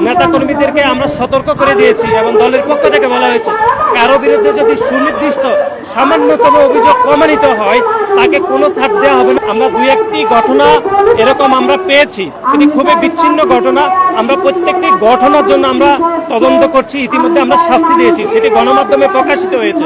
নেতাকর্মীদেরকে আমরা সতর্ক করে দিয়েছি এবং দলের পক্ষ থেকে বলা হয়েছে কারো বিরুদ্ধে যদি সুনির্দিষ্ট সামান্যতম অভিযোগ প্রমাণিত হয় তাকে কোনো ছাড় দেওয়া হবে না। আমরা দুই একটি ঘটনা এরকম আমরা পেয়েছি, এটি খুবই বিচ্ছিন্ন ঘটনা। আমরা প্রত্যেকটি ঘটনার জন্য আমরা তদন্ত করছি, ইতিমধ্যে আমরা শাস্তি দিয়েছি, সেটি গণমাধ্যমে প্রকাশিত হয়েছে।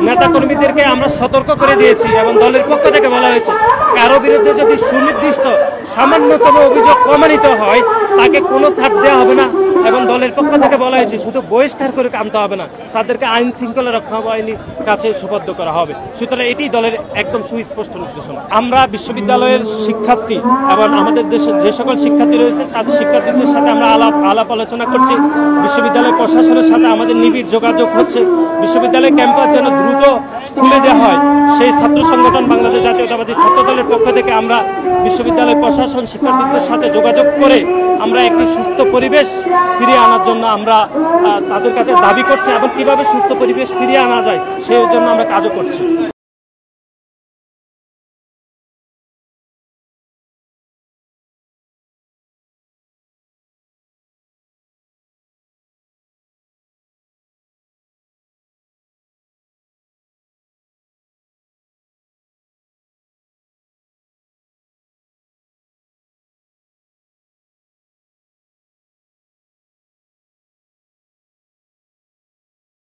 নেতাকর্মীদেরকে আমরা সতর্ক করে দিয়েছি এবং দলের পক্ষ থেকে বলা হয়েছে কারো বিরুদ্ধে যদি সুনির্দিষ্ট সামান্যতম অভিযোগ প্রমাণিত হয় তাকে কোনো ছাড় দেওয়া হবে না এবং দলের পক্ষ থেকে বলা হয়েছে শুধু বহিষ্কার করে আনতে হবে না, তাদেরকে আইন শৃঙ্খলা রক্ষা বাহিনীর কাছে সুপর্দ করা হবে। সুতরাং এটি দলের একদম সুস্পষ্ট নির্দেশনা। আমরা বিশ্ববিদ্যালয়ের শিক্ষার্থী এবং আমাদের দেশে যে সকল শিক্ষার্থী রয়েছে তাদের শিক্ষার্থীদের সাথে আমরা আলাপ আলোচনা করছি। বিশ্ববিদ্যালয় প্রশাসনের সাথে আমাদের নিবিড় যোগাযোগ হচ্ছে। বিশ্ববিদ্যালয় ক্যাম্পাস যেন দ্রুত খুলে দেওয়া হয়, সেই ছাত্র সংগঠন বাংলাদেশ জাতীয়তাবাদী ছাত্র দলের পক্ষ থেকে আমরা বিশ্ববিদ্যালয় প্রশাসন শিক্ষার্থীদের সাথে যোগাযোগ করে আমরা একটি সুস্থ পরিবেশ ফিরিয়ে আনার জন্য আমরা তাদের কাছে দাবি করছি এবং কিভাবে সুস্থ পরিবেশ ফিরিয়ে আনা যায় সেই জন্য আমরা কাজও করছি।